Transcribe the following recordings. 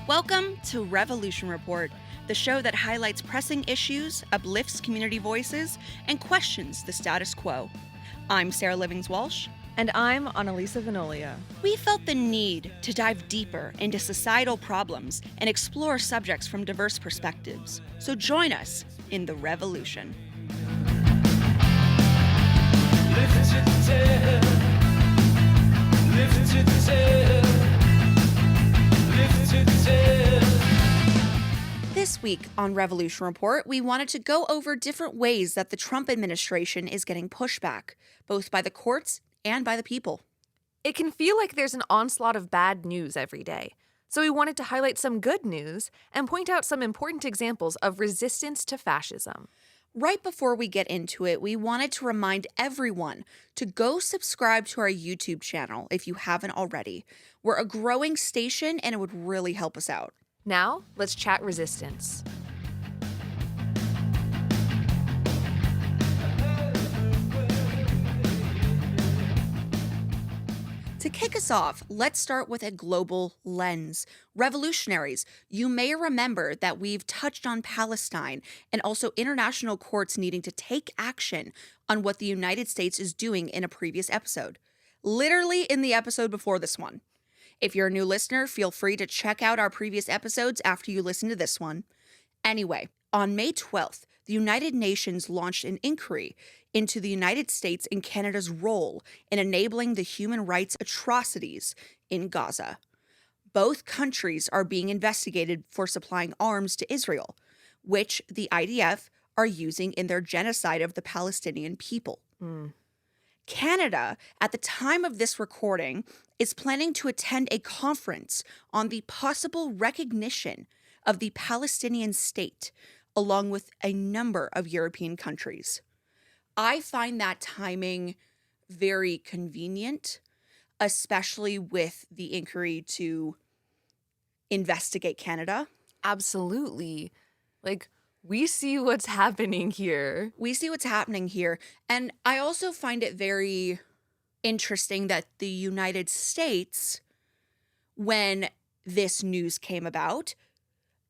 Welcome to Revolution Report, the show that highlights pressing issues, uplifts community voices, and questions the status quo. I'm Sarah Livings-Walsh. And I'm Analisa, Venolia. We felt the need to dive deeper into societal problems and explore subjects from diverse perspectives. So join us in the revolution. This week on Revolution Report, we wanted to go over different ways that the Trump administration is getting pushback, both by the courts and by the people. It can feel like there's an onslaught of bad news every day. So we wanted to highlight some good news and point out some important examples of resistance to fascism. Right before we get into it, we wanted to remind everyone to go subscribe to our YouTube channel if you haven't already. We're a growing station and it would really help us out. Now, let's chat resistance. To kick us off, let's start with a global lens. Revolutionaries, you may remember that we've touched on Palestine and also international courts needing to take action on what the United States is doing in a previous episode. Literally in the episode before this one. If you're a new listener, feel free to check out our previous episodes after you listen to this one. Anyway, on May 12th, the United Nations launched an inquiry into the United States and Canada's role in enabling the human rights atrocities in Gaza. Both countries are being investigated for supplying arms to Israel, which the IDF are using in their genocide of the Palestinian people. Canada, at the time of this recording, is planning to attend a conference on the possible recognition of the Palestinian state, along with a number of European countries. I find that timing very convenient, especially with the inquiry to investigate Canada. Absolutely. We see what's happening here. And I also find it very interesting that the United States, when this news came about,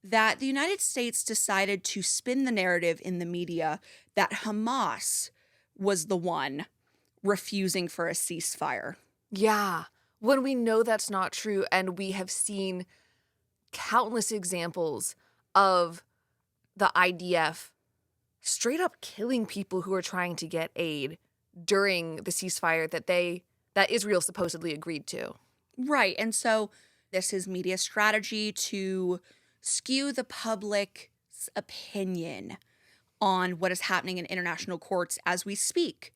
that the United States decided to spin the narrative in the media that Hamas was the one refusing for a ceasefire. Yeah, when we know that's not true, and we have seen countless examples of the IDF straight up killing people who are trying to get aid during the ceasefire that Israel supposedly agreed to. Right, and so this is media strategy to skew the public's opinion on what is happening in international courts as we speak.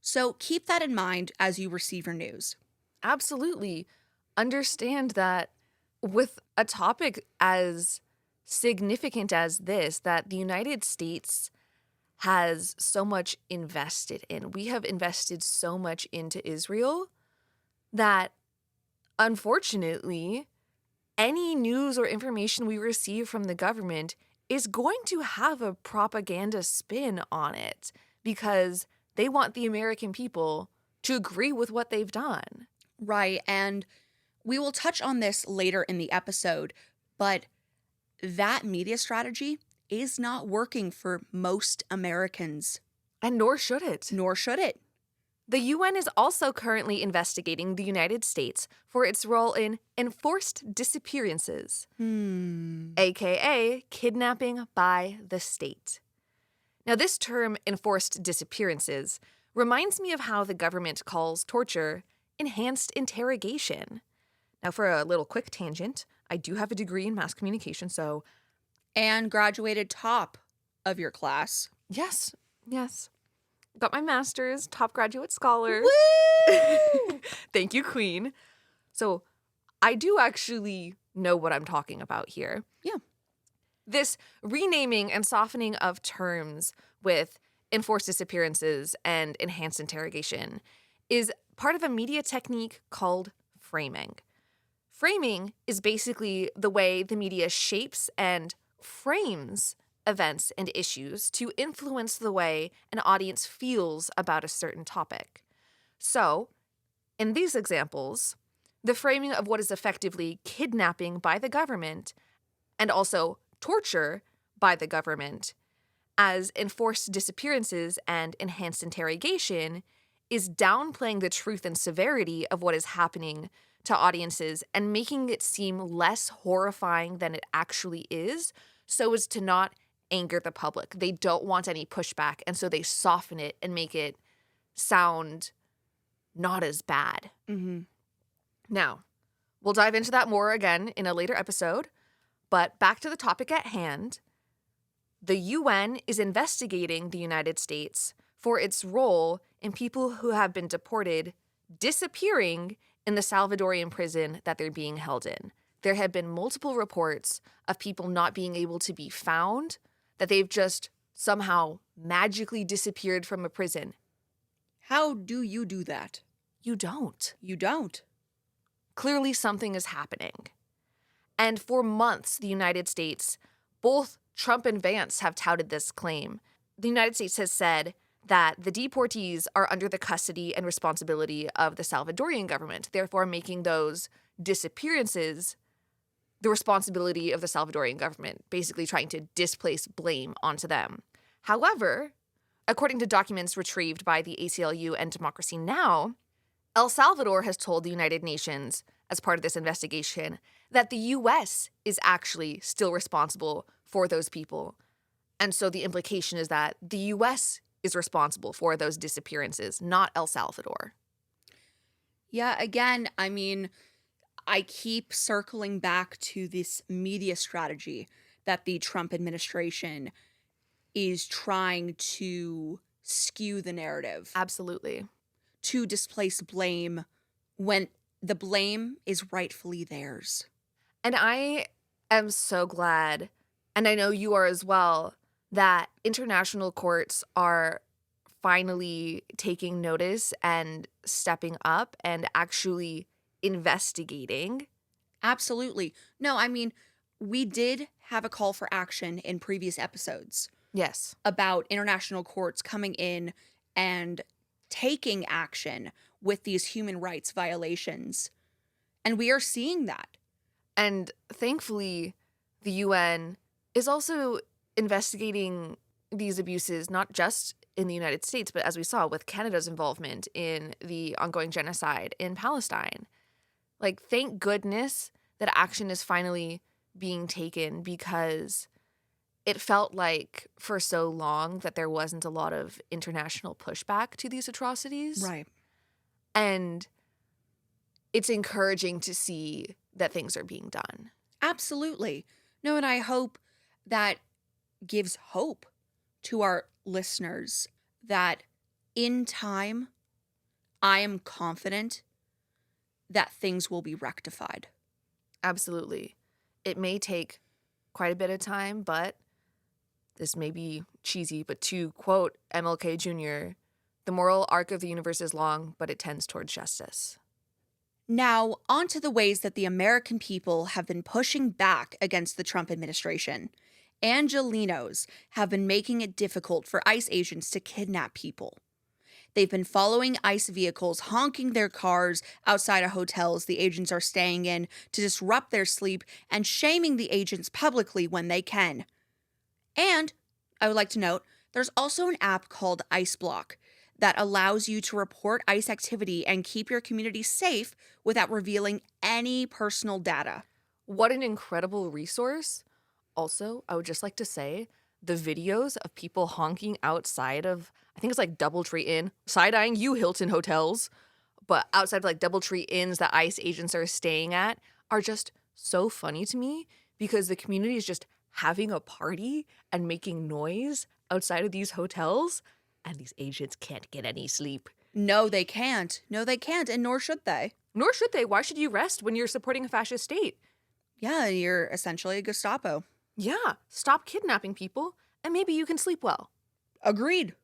So keep that in mind as you receive your news. Absolutely. Understand that with a topic as significant as this, that the United States has so much invested in. We have invested so much into Israel that, unfortunately, any news or information we receive from the government is going to have a propaganda spin on it because they want the American people to agree with what they've done. Right, and we will touch on this later in the episode, but that media strategy is not working for most Americans. And nor should it. The UN is also currently investigating the United States for its role in enforced disappearances, aka kidnapping by the state. Now, this term, enforced disappearances, reminds me of how the government calls torture enhanced interrogation. Now, for a little quick tangent, I do have a degree in mass communication, so... And graduated top of your class. Yes. Got my master's, top graduate scholar. Woo! Thank you, Queen. So I do actually know what I'm talking about here. Yeah. This renaming and softening of terms with enforced disappearances and enhanced interrogation is part of a media technique called framing. Framing is basically the way the media shapes and frames events and issues to influence the way an audience feels about a certain topic. So, in these examples, The framing of what is effectively kidnapping by the government and also torture by the government as enforced disappearances and enhanced interrogation is downplaying the truth and severity of what is happening to audiences and making it seem less horrifying than it actually is, so as to not anger the public. They don't want any pushback, and so they soften it and make it sound not as bad. Mm-hmm. Now, we'll dive into that more again in a later episode, but back to the topic at hand. The UN is investigating the United States for its role in people who have been deported disappearing in the Salvadorian prison that they're being held in. There have been multiple reports of people not being able to be found, that they've just somehow magically disappeared from a prison. How do you do that? You don't. You don't. Clearly something is happening. And for months, the United States, both Trump and Vance have touted this claim. The United States has said that the deportees are under the custody and responsibility of the Salvadorian government, therefore making those disappearances the responsibility of the Salvadorian government, basically trying to displace blame onto them. However, according to documents retrieved by the ACLU and Democracy Now!, El Salvador has told the United Nations, as part of this investigation, that the U.S. is actually still responsible for those people. And so the implication is that the U.S. is responsible for those disappearances, not El Salvador. Yeah, again, I mean, I keep circling back to this media strategy that the Trump administration is trying to skew the narrative. Absolutely. To displace blame when the blame is rightfully theirs. And I am so glad, and I know you are as well, that international courts are finally taking notice and stepping up and actually investigating. Absolutely. No, I mean, we did have a call for action in previous episodes. Yes. About international courts coming in and taking action with these human rights violations. And we are seeing that. And thankfully, the UN is also investigating these abuses, not just in the United States, but as we saw with Canada's involvement in the ongoing genocide in Palestine. Like, thank goodness that action is finally being taken, because it felt like for so long that there wasn't a lot of international pushback to these atrocities. Right. And it's encouraging to see that things are being done. Absolutely. No, and I hope that gives hope to our listeners that in time, I am confident that things will be rectified. Absolutely. It may take quite a bit of time, but this may be cheesy, but to quote MLK Jr., the moral arc of the universe is long, but it tends towards justice. Now, on to the ways that the American people have been pushing back against the Trump administration. Angelenos have been making it difficult for ICE agents to kidnap people. They've been following ICE vehicles, honking their cars outside of hotels the agents are staying in to disrupt their sleep, and shaming the agents publicly when they can. And I would like to note, there's also an app called ICE Block that allows you to report ICE activity and keep your community safe without revealing any personal data. What an incredible resource. Also, I would just like to say, the videos of people honking outside of, I think it's like Doubletree Inn, side-eyeing you Hilton hotels, but outside of like Doubletree Inns that ICE agents are staying at, are just so funny to me, because the community is just having a party and making noise outside of these hotels, and these agents can't get any sleep. No, they can't. No, they can't, and nor should they. Nor should they. Why should you rest when you're supporting a fascist state? Yeah, you're essentially a Gestapo. Yeah, stop kidnapping people, and maybe you can sleep well. Agreed.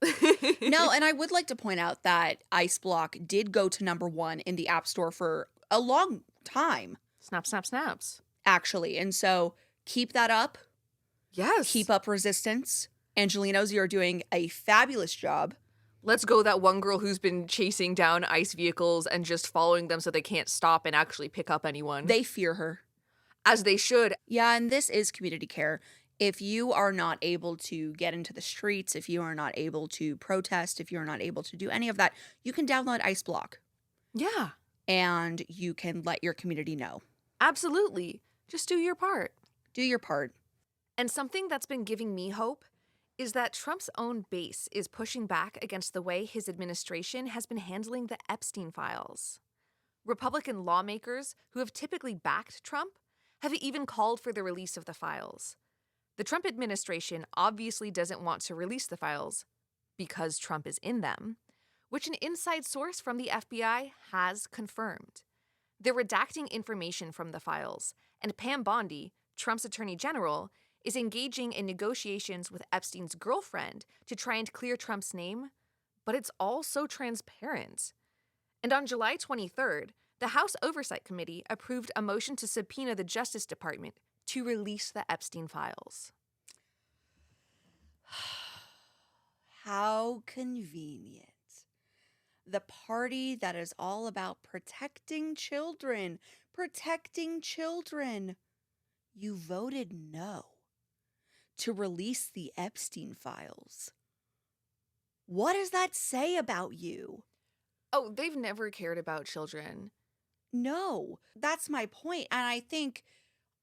No, and I would like to point out that ICE Block did go to #1 in the App Store for a long time. Snap, snap, snaps. Actually, and so keep that up. Yes. Keep up resistance. Angelenos, you're doing a fabulous job. Let's go that one girl who's been chasing down ICE vehicles and just following them so they can't stop and actually pick up anyone. They fear her. As they should. Yeah, and this is community care. If you are not able to get into the streets, if you are not able to protest, if you're not able to do any of that, you can download Ice Block. Yeah. And you can let your community know. Absolutely. Just do your part. Do your part. And something that's been giving me hope is that Trump's own base is pushing back against the way his administration has been handling the Epstein files. Republican lawmakers who have typically backed Trump have even called for the release of the files. The Trump administration obviously doesn't want to release the files because Trump is in them, which an inside source from the FBI has confirmed. They're redacting information from the files, and Pam Bondi, Trump's attorney general, is engaging in negotiations with Epstein's girlfriend to try and clear Trump's name, but it's all so transparent. And on July 23rd, the House Oversight Committee approved a motion to subpoena the Justice Department to release the Epstein files. How convenient. The party that is all about protecting children. You voted no to release the Epstein files. What does that say about you? Oh, they've never cared about children. No, that's my point. And I think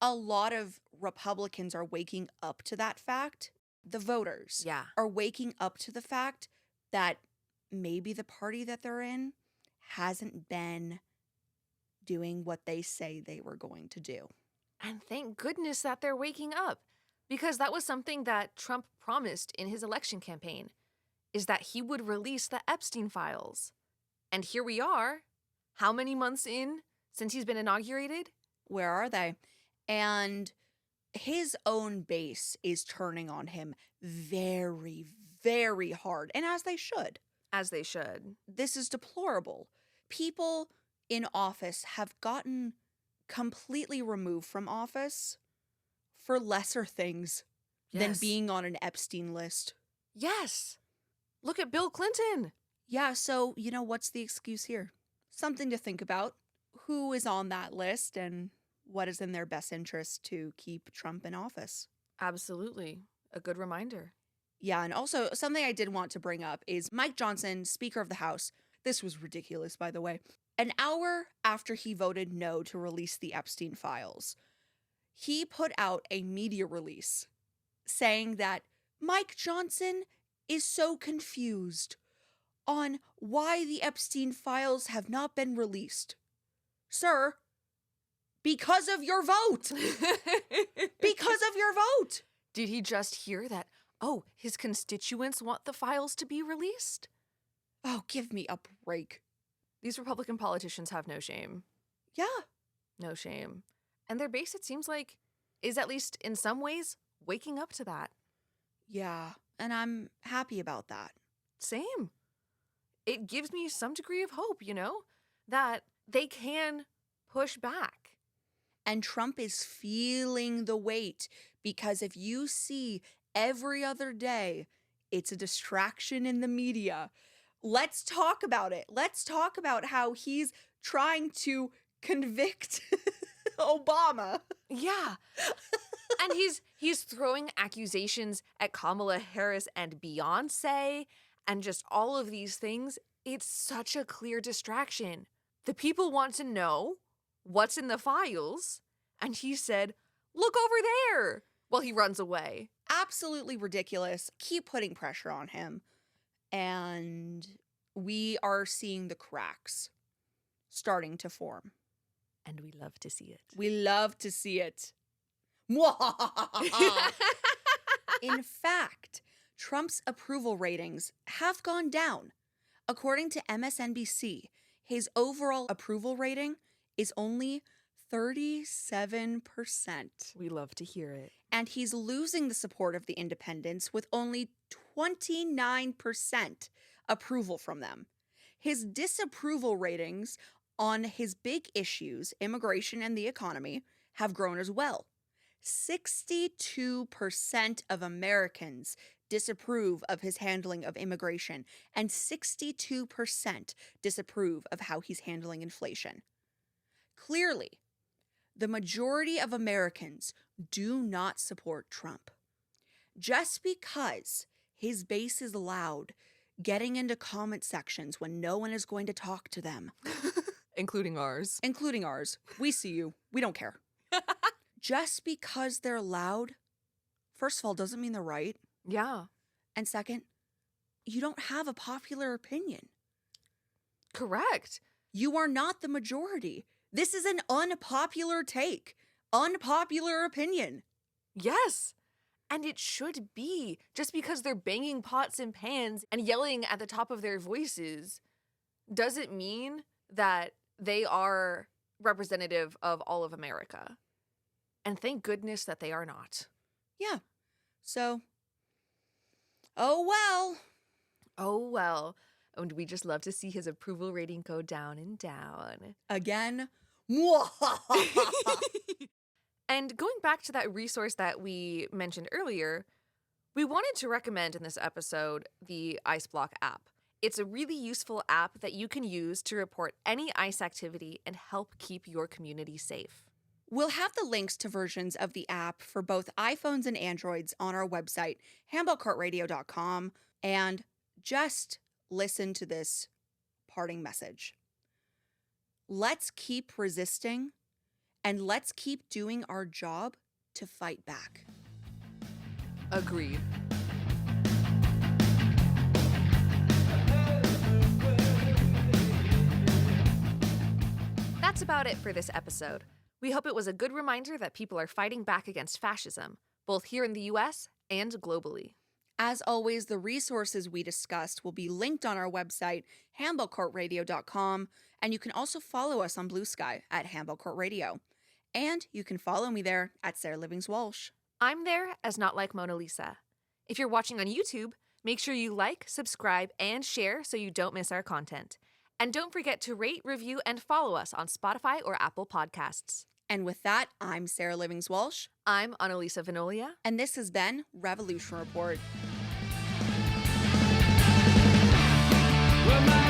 a lot of Republicans are waking up to that fact. The voters are waking up to the fact that maybe the party that they're in hasn't been doing what they say they were going to do. And thank goodness that they're waking up, because that was something that Trump promised in his election campaign, is that he would release the Epstein files. And here we are, how many months in since he's been inaugurated? Where are they? And his own base is turning on him very, very hard, and as they should. As they should. This is deplorable. People in office have gotten completely removed from office for lesser things than being on an Epstein list. Yes. Look at Bill Clinton. Yeah, so, what's the excuse here? Something to think about. Who is on that list and what is in their best interest to keep Trump in office? Absolutely. A good reminder. Yeah, and also something I did want to bring up is Mike Johnson, Speaker of the House. This was ridiculous, by the way. An hour after he voted no to release the Epstein files, he put out a media release saying that Mike Johnson is so confused on why the Epstein files have not been released. Sir, because of your vote. Because of your vote. Did he just hear that, his constituents want the files to be released? Oh, give me a break. These Republican politicians have no shame. Yeah. No shame. And their base, it seems like, is at least in some ways waking up to that. Yeah, and I'm happy about that. Same. It gives me some degree of hope, that they can push back. And Trump is feeling the weight, because if you see every other day, it's a distraction in the media. Let's talk about it. Let's talk about how he's trying to convict Obama. Yeah. And he's throwing accusations at Kamala Harris and Beyonce and just all of these things. It's such a clear distraction. The people want to know what's in the files, and he said, "Look over there," while he runs away. Absolutely ridiculous. Keep putting pressure on him. And we are seeing the cracks starting to form. And we love to see it. We love to see it. In fact, Trump's approval ratings have gone down. According to MSNBC, his overall approval rating is only 37%. We love to hear it. And he's losing the support of the independents with only 29% approval from them. His disapproval ratings on his big issues, immigration and the economy, have grown as well. 62% of Americans disapprove of his handling of immigration, and 62% disapprove of how he's handling inflation. Clearly, the majority of Americans do not support Trump. Just because his base is loud, getting into comment sections when no one is going to talk to them. Including ours. Including ours. We see you. We don't care. Just because they're loud, first of all, doesn't mean they're right. Yeah. And second, you don't have a popular opinion. Correct. You are not the majority. This is an unpopular take, unpopular opinion. Yes. And it should be. Just because they're banging pots and pans and yelling at the top of their voices doesn't mean that they are representative of all of America. And thank goodness that they are not. Yeah. So, oh well. Oh well. And we just love to see his approval rating go down and down. Again. And going back to that resource that we mentioned earlier, we wanted to recommend in this episode the Ice Block app. It's a really useful app that you can use to report any ICE activity and help keep your community safe. We'll have the links to versions of the app for both iPhones and Androids on our website, handballcartradio.com, and just listen to this parting message. Let's keep resisting, and let's keep doing our job to fight back. Agreed. That's about it for this episode. We hope it was a good reminder that people are fighting back against fascism, both here in the US and globally. As always, the resources we discussed will be linked on our website, handballcartradio.com, and you can also follow us on Blue Sky at Handball Court Radio. And you can follow me there at Sarah Livings-Walsh. I'm there as Not Like Mona Lisa. If you're watching on YouTube, make sure you like, subscribe, and share so you don't miss our content. And don't forget to rate, review, and follow us on Spotify or Apple Podcasts. And with that, I'm Sarah Livings-Walsh. I'm Analisa Venolia. And this has been Revolution Report. Well,